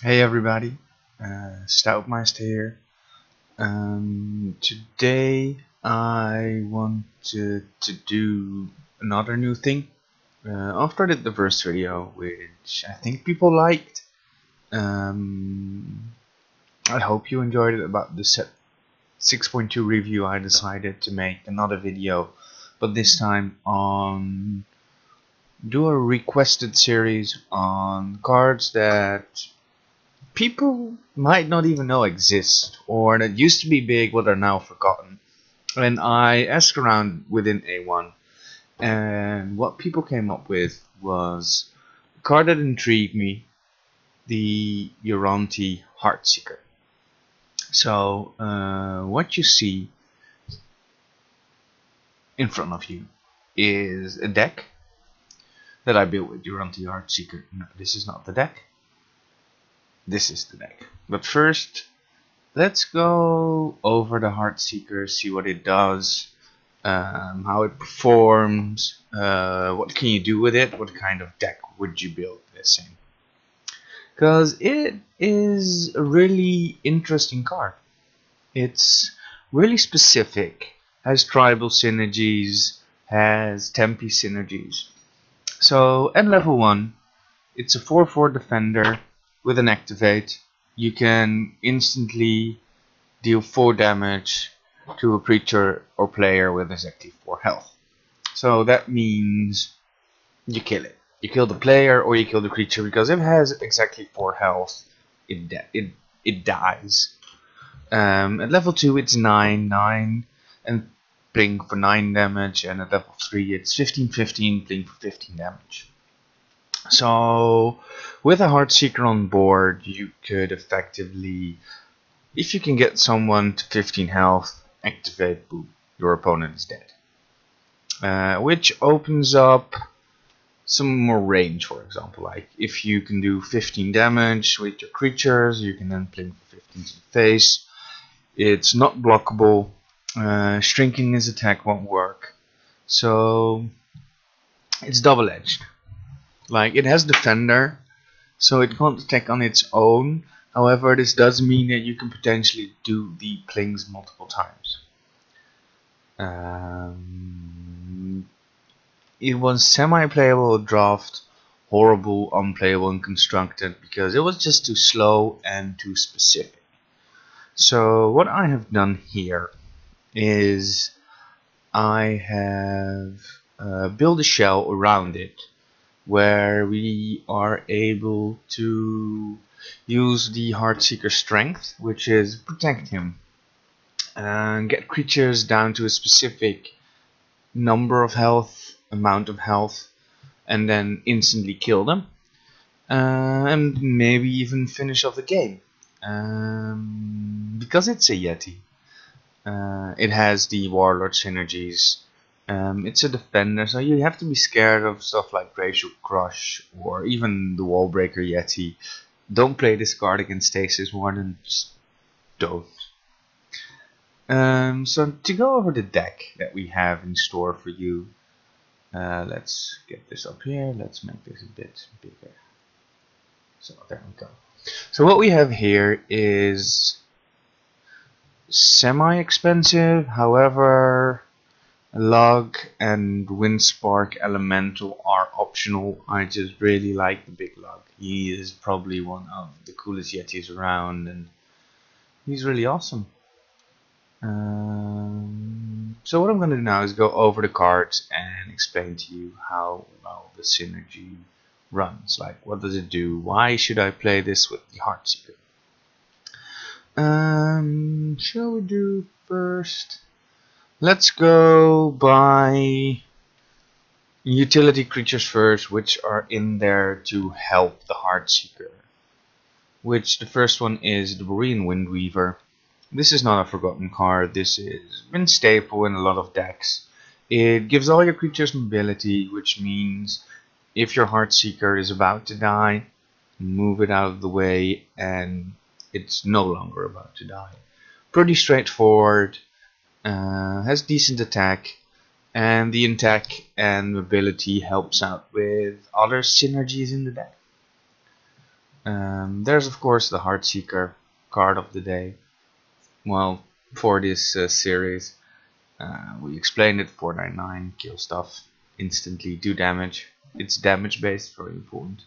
Hey everybody, Stoutmeister here. Today I wanted to do another new thing. After I did the first video, which I think people liked, um, I hope you enjoyed it about the set 6.2 review. I decided to make another video, but this time on do a requested series on cards that people might not even know exist, or that used to be big but are now forgotten. And I asked around within A1, and what people came up with was a card that intrigued me, the Uranti Heartseeker. So, what you see in front of you is a deck that I built with Uranti Heartseeker. No, this is not the deck. This is the deck. But first, let's go over the Heartseeker, see what it does, how it performs, what can you do with it, what kind of deck would you build this in. Because it is a really interesting card. It's really specific, has tribal synergies, has Tempe synergies. So at level 1, it's a 4/4 defender with an activate. You can instantly deal 4 damage to a creature or player with exactly 4 health. So that means you kill it. You kill the player or you kill the creature, because if it has exactly 4 health, it dies. At level 2 it's 9/9 and blink for 9 damage, and at level 3 it's 15/15, blink for 15 damage. So with a Heartseeker on board, you could effectively, if you can get someone to 15 health, activate, boom, your opponent is dead. Which opens up some more range, for example. Like if you can do 15 damage with your creatures, you can then blink for 15 to the face. It's not blockable. Shrinking his attack won't work. So it's double-edged. Like it has defender, so it can't attack on its own. However, this does mean that you can potentially do the plings multiple times. It was semi-playable draft, horrible, unplayable, and constructed because it was just too slow and too specific. So what I have done here is I have built a shell around it, where we are able to use the Heartseeker strength, which is protect him and get creatures down to a specific number of health, amount of health, and then instantly kill them, and maybe even finish off the game, because it's a Yeti. It has the Warlord synergies. It's a defender, so you have to be scared of stuff like Rage of Kadras or even the Warbringer Yeti. Don't play this card against Stasis Warden, just don't. So to go over the deck that we have in store for you, let's get this up here, let's make this a bit bigger. So there we go. So what we have here is semi-expensive, however Lug and Windspark Elemental are optional. I just really like the big Lug. He is probably one of the coolest Yetis around, and he's really awesome. So what I'm going to do now is go over the cards and explain to you how well the synergy runs. Like, what does it do? Why should I play this with the Heartseeker? Shall we do first? Let's go by utility creatures first, which are in there to help the Heartseeker. Which the first one is the Borean Windweaver. This is not a forgotten card. This has been staple in a lot of decks. It gives all your creatures mobility, which means if your Heartseeker is about to die, move it out of the way and it's no longer about to die. Pretty straightforward. Has decent attack, and the attack and mobility helps out with other synergies in the deck. There's of course the Heartseeker card of the day. Well, for this series, we explained it. 499, kill stuff instantly, do damage. It's damage based, very important.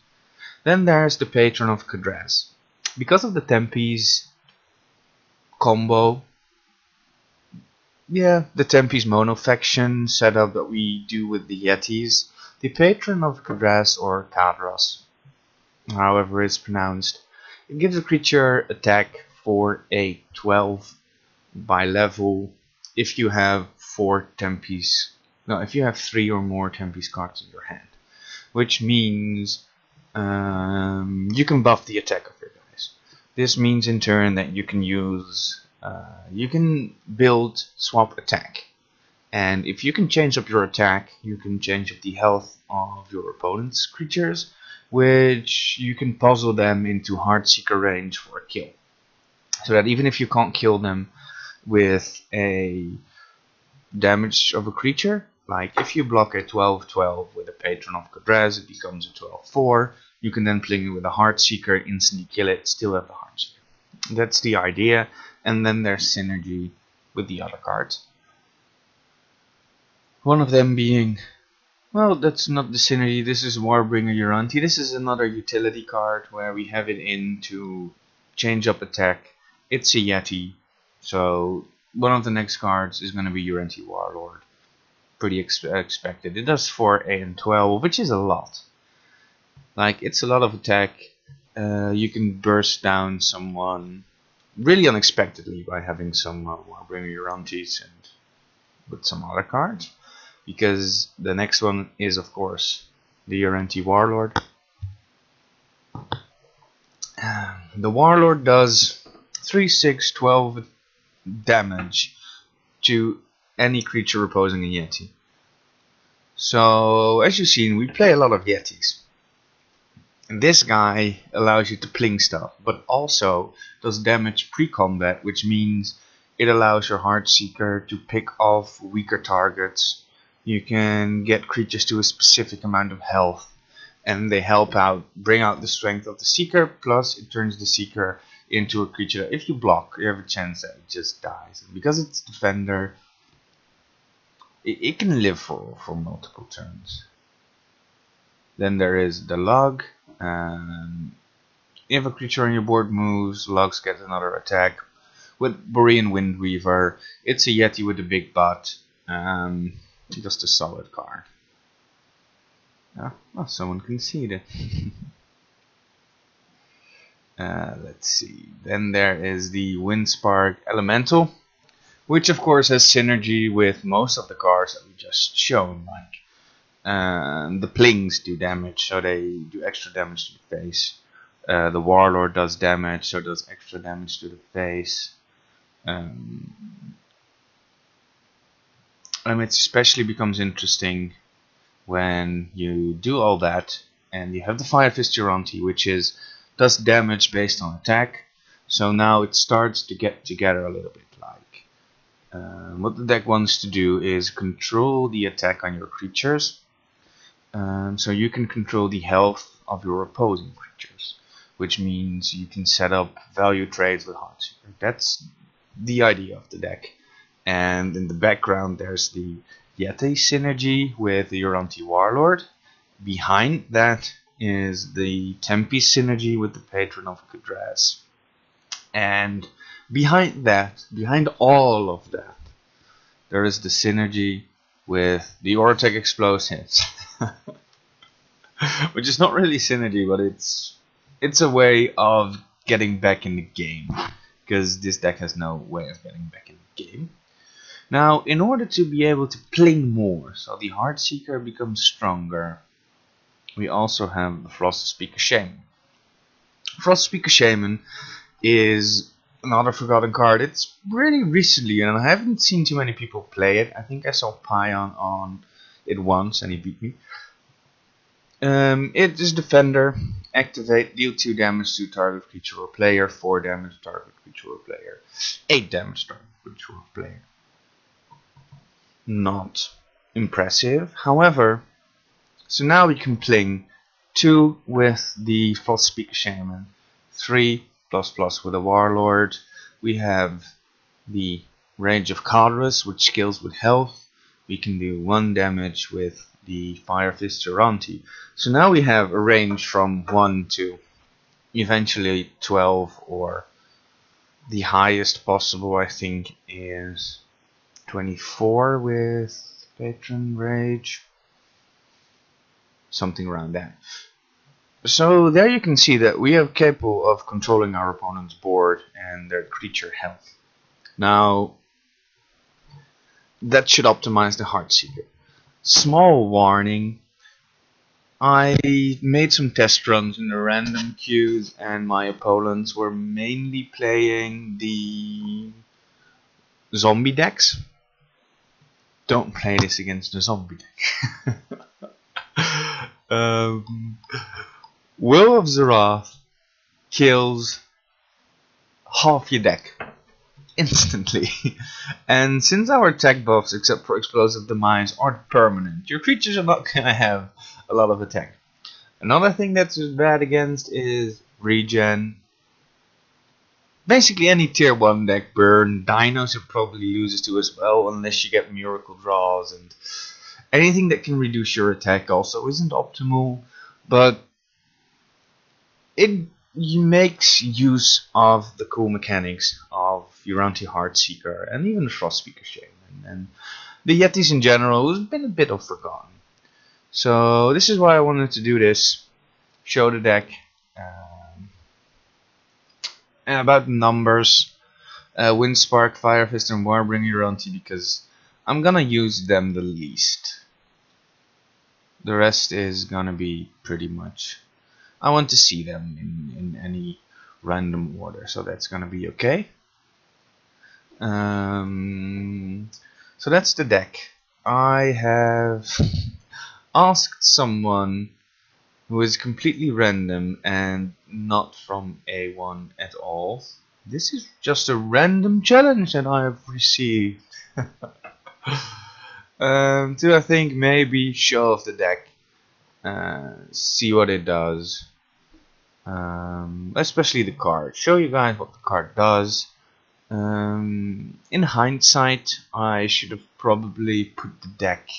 Then there's the Patron of Kadras. Because of the Tempe's combo, the Tempe's mono faction setup that we do with the Yetis, the Patron of Kadras, or Kadras, however it's pronounced, it gives a creature attack for a 12 by level if you have if you have 3 or more Tempe's cards in your hand, which means you can buff the attack of your guys. This means in turn that you can use you can build swap attack, and if you can change up your attack, you can change up the health of your opponent's creatures, which you can puzzle them into Heartseeker range for a kill, so that even if you can't kill them with a damage of a creature, like if you block a 12/12 with a Patron of Kadras, it becomes a 12/4. You can then pling it with a Heartseeker, instantly kill it, still have the Heartseeker. That's the idea, and then there's synergy with the other cards. One of them being, well, that's not the synergy, this is Warbringer Uranti. This is another utility card where we have it in to change up attack. It's a Yeti, so one of the next cards is going to be Uranti Warlord. Pretty expected. It does 4, 8, and 12, which is a lot. Like, it's a lot of attack. You can burst down someone really unexpectedly by having some Warbringer Urantis and with some other cards. Because the next one is, of course, the Uranti Warlord. The Warlord does 3, 6, 12 damage to any creature opposing a Yeti. So, as you've seen, we play a lot of Yetis. And this guy allows you to pling stuff, but also does damage pre-combat, which means it allows your Heartseeker to pick off weaker targets. You can get creatures to a specific amount of health, and they help out, bring out the strength of the Seeker, plus it turns the Seeker into a creature that if you block, you have a chance that it just dies. And because it's Defender, it can live for multiple turns. Then there is the Lug. If a creature on your board moves, Lugs get another attack. With Borean Windweaver, it's a Yeti with a big butt. Just a solid card. Well, someone conceded. Let's see. Then there is the Windspark Elemental, which of course has synergy with most of the cards that we just shown. Like the Plings do damage, so they do extra damage to the face. The Warlord does damage, so does extra damage to the face. It especially becomes interesting when you do all that and you have the Firefist Uranti, which does damage based on attack. So now it starts to get together a little bit. Like what the deck wants to do is control the attack on your creatures, so you can control the health of your opposing creatures, which means you can set up value trades with Heartseeker. That's the idea of the deck. And in the background there's the Yeti synergy with the Uranti Warlord. Behind that is the Tempe synergy with the Patron of Kadras. And behind all of that, there is the synergy with the Oratek Explosives. Which is not really synergy, but it's a way of getting back in the game, because this deck has no way of getting back in the game. Now, in order to be able to pling more, so the Heartseeker becomes stronger, we also have the Frostspeaker Shaman. Frostspeaker Shaman is another forgotten card. It's really recently, and I haven't seen too many people play it. I think I saw Pion on it once, and he beat me. It is Defender. Activate, deal 2 damage to target creature or player, 4 damage to target creature or player, 8 damage to target creature or player. Not impressive. However, so now we can pling 2 with the Frostspeaker Shaman, 3++ with a Warlord. We have the Rage of Kadras, which scales with health. We can do 1 damage with the Firefist Uranti. So now we have a range from 1 to eventually 12, or the highest possible I think is 24 with Patron Rage, something around that. So there you can see that we are capable of controlling our opponent's board and their creature health. Now that should optimize the Heartseeker. Small warning, I made some test runs in the random queues and my opponents were mainly playing the zombie decks. Don't play this against the zombie deck. Will of the Wrath kills half your deck instantly. And since our attack buffs, except for Explosive Demise, aren't permanent, your creatures are not gonna have a lot of attack. Another thing that's bad against is regen. Basically any tier 1 deck, burn, dinos it probably loses to as well, unless you get miracle draws, and anything that can reduce your attack also isn't optimal, but it makes use of the cool mechanics of Uranti Heartseeker and even Frostspeaker Shaman, and the Yetis in general has been a bit of forgotten. So this is why I wanted to do this, show the deck, and about numbers, Windspark, Firefist and Warbringer Uranti, because I'm gonna use them the least. The rest is gonna be pretty much, I want to see them in any random order, so that's gonna be okay. So that's the deck. I have asked someone who is completely random and not from A1 at all. This is just a random challenge that I have received. To I think maybe show off the deck, see what it does, especially the card. Show you guys what the card does. In hindsight, I should have probably put the deck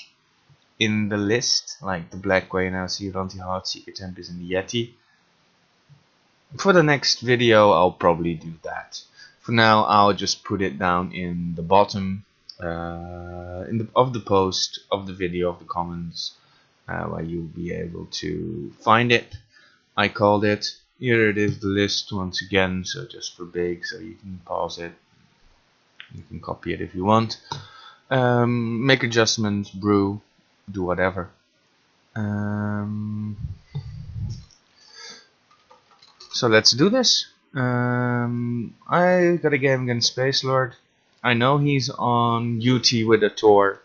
in the list, like the black way now. See Uranti Heartseeker Tempest and the Yeti. For the next video, I'll probably do that. For now, I'll just put it down in the bottom of the post, of the video, of the comments, where you'll be able to find it. I called it. Here it is, the list once again. So just for big, so you can pause it. You can copy it if you want. Make adjustments, brew, do whatever. So let's do this. I got a game against Space Lord. I know he's on UT with a tour.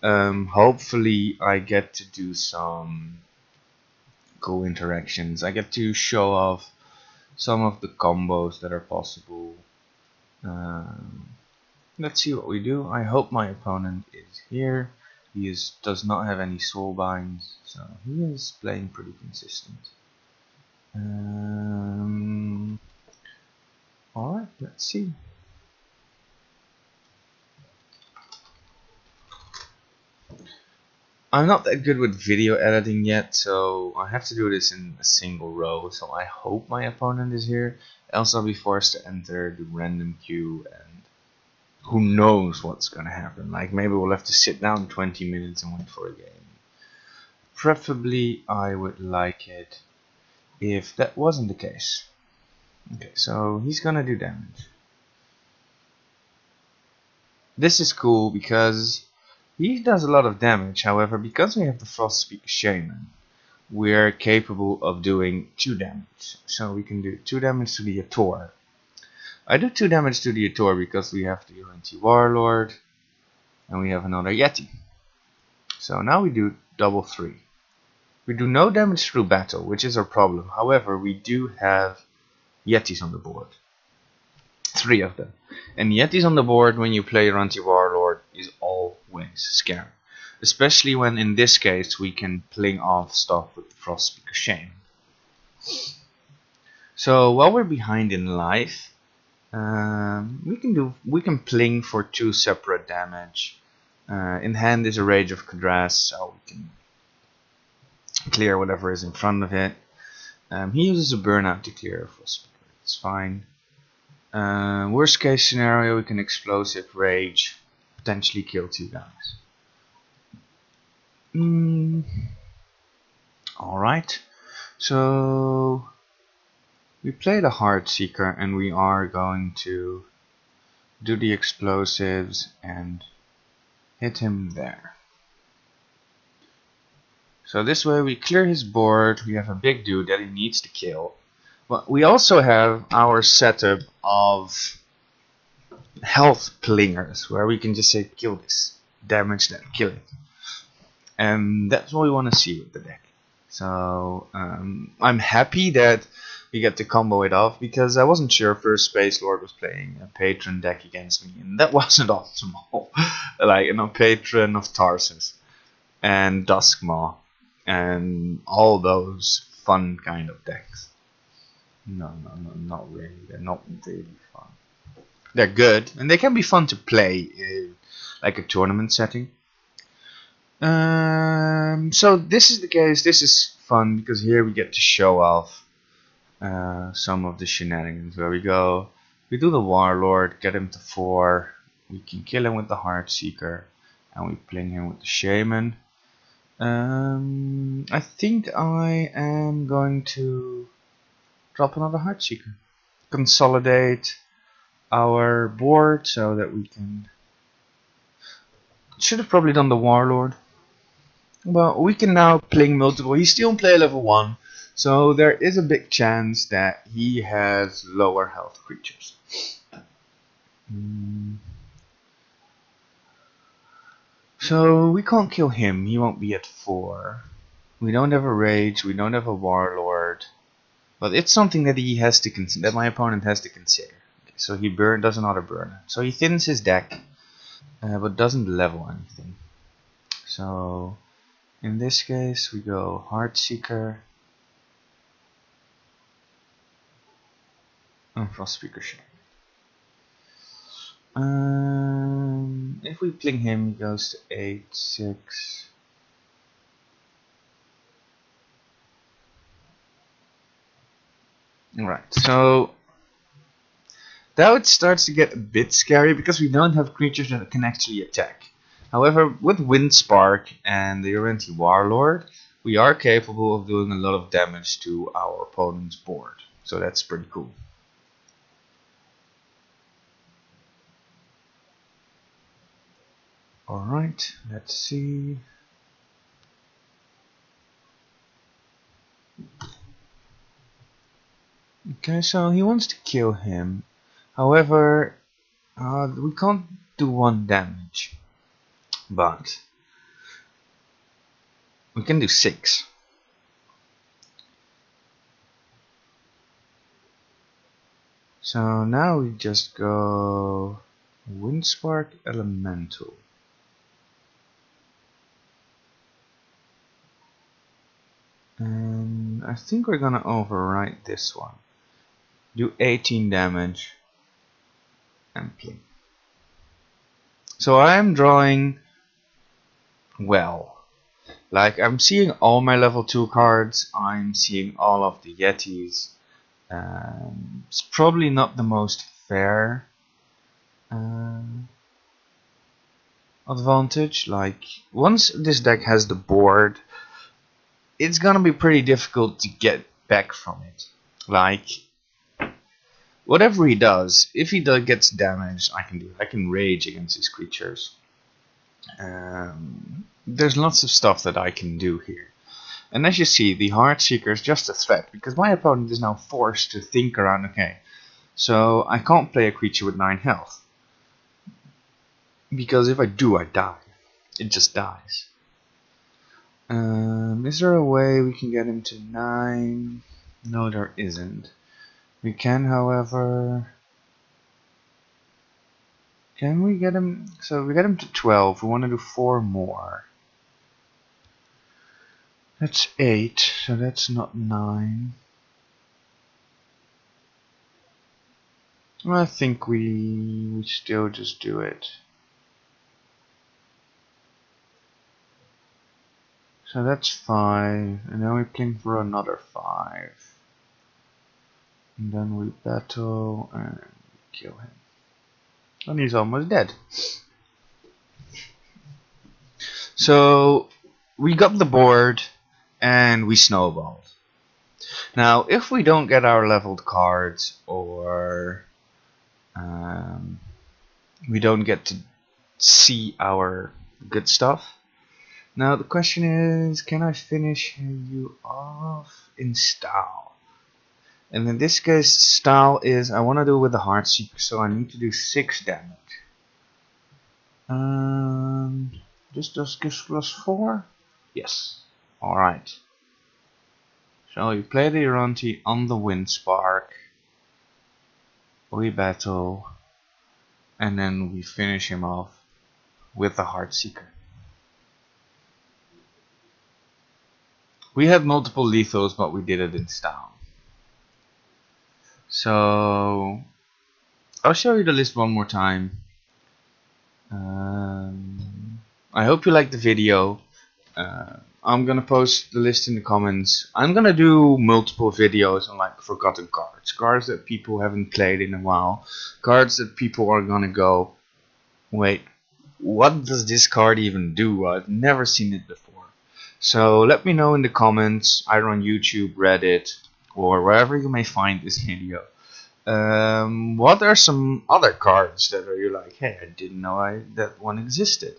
Hopefully I get to do some cool interactions. I get to show off some of the combos that are possible. Let's see what we do. I hope my opponent is here. He does not have any soul binds, so he is playing pretty consistent. Alright, let's see. I'm not that good with video editing yet, so I have to do this in a single row, so I hope my opponent is here, else I'll be forced to enter the random queue, and who knows what's gonna happen. Like, maybe we'll have to sit down 20 minutes and wait for a game. Preferably I would like it if that wasn't the case. Okay, so he's gonna do damage. This is cool because he does a lot of damage. However, because we have the Frostspeaker Shaman, we are capable of doing 2 damage. So we can do 2 damage to the Ator. I do 2 damage to the Ator because we have the Uranti Warlord and we have another Yeti. So now we do double 3. We do no damage through battle, which is our problem. However, we do have Yetis on the board. 3 of them. And Yetis on the board when you play Uranti Warlord is always scary. especially when in this case we can pling off stuff with the Frostspeaker Shaman. So while we're behind in life, we can pling for 2 separate damage. In hand is a Rage of Kadras, so we can clear whatever is in front of it. He uses a burnout to clear a Frostspeaker. It's fine. Worst case scenario, we can explosive rage, potentially kill 2 guys. Alright, so we play the Heartseeker and we are going to do the explosives and hit him there. So this way we clear his board, we have a big dude that he needs to kill. But we also have our setup of health plingers, where we can just say kill this, damage that, kill it. And that's what we want to see with the deck. So I'm happy that we get to combo it off, because I wasn't sure first Space Lord was playing a Patron deck against me, and that wasn't optimal. Like, you know, Patron of Tarsus and Duskmaw and all those fun kind of decks. No, not really. They're not really fun. They're good, and they can be fun to play in like a tournament setting. So this is the case. This is fun because here we get to show off some of the shenanigans. Where we do the Warlord, get him to 4. We can kill him with the Heartseeker, and we pling him with the Shaman. I think I am going to drop another Heartseeker, consolidate our board so that we can. Should have probably done the Warlord. Well, we can now pling multiple. He's still in play level 1, so there is a big chance that he has lower health creatures. So we can't kill him. He won't be at 4. We don't have a Rage. We don't have a Warlord. But it's something that he has to that my opponent has to consider. Okay, so he does another burner. So he thins his deck, but doesn't level anything. So in this case, we go Heartseeker and Frostspeaker Shaman. If we pling him, he goes to 8/6. Right, so now it starts to get a bit scary because we don't have creatures that can actually attack. However, with Windspark and the Uranti Warlord, we are capable of doing a lot of damage to our opponent's board. So that's pretty cool. Alright, let's see. Okay, so he wants to kill him. However, we can't do 1 damage. But we can do 6. So now we just go Windspark Elemental. And I think we're gonna overwrite this one. Do 18 damage and pling. So I'm drawing well. Like, I'm seeing all my level 2 cards, I'm seeing all of the Yetis. It's probably not the most fair advantage. Like, once this deck has the board, it's gonna be pretty difficult to get back from it. Like, whatever he does, if he gets damaged, I can rage against his creatures. There's lots of stuff that I can do here. And as you see, the Heartseeker is just a threat, because my opponent is now forced to think around, okay, so I can't play a creature with 9 health. Because if I do, I die. It just dies. Is there a way we can get him to 9? No, there isn't. We can, however... Can we get him... So we get him to 12. We want to do 4 more. That's 8, so that's not 9. I think we still just do it. So that's 5, and then we ping for another 5. And then we battle and kill him. And he's almost dead. So we got the board and we snowballed. Now if we don't get our leveled cards, or we don't get to see our good stuff. Now the question is, can I finish you off in style? And in this case, style is, I want to do it with the Heartseeker, so I need to do 6 damage. This does gives +4? Yes. Alright. So we play the Uranti on the Windspark. We battle. And then we finish him off with the Heartseeker. We had multiple lethals, but we did it in style. So I'll show you the list one more time. I hope you liked the video. I'm gonna post the list in the comments. I'm gonna do multiple videos on like forgotten cards, cards that people haven't played in a while, cards that people are gonna go, wait, what does this card even do? I've never seen it before. So let me know in the comments, either on YouTube, Reddit, or wherever you may find this video. What are some other cards that are you like, hey, I didn't know that one existed.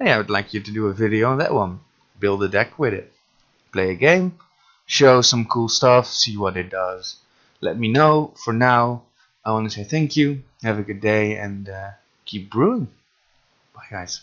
Hey, I would like you to do a video on that one. Build a deck with it. Play a game. Show some cool stuff. See what it does. Let me know. For now, I want to say thank you. Have a good day and keep brewing. Bye guys.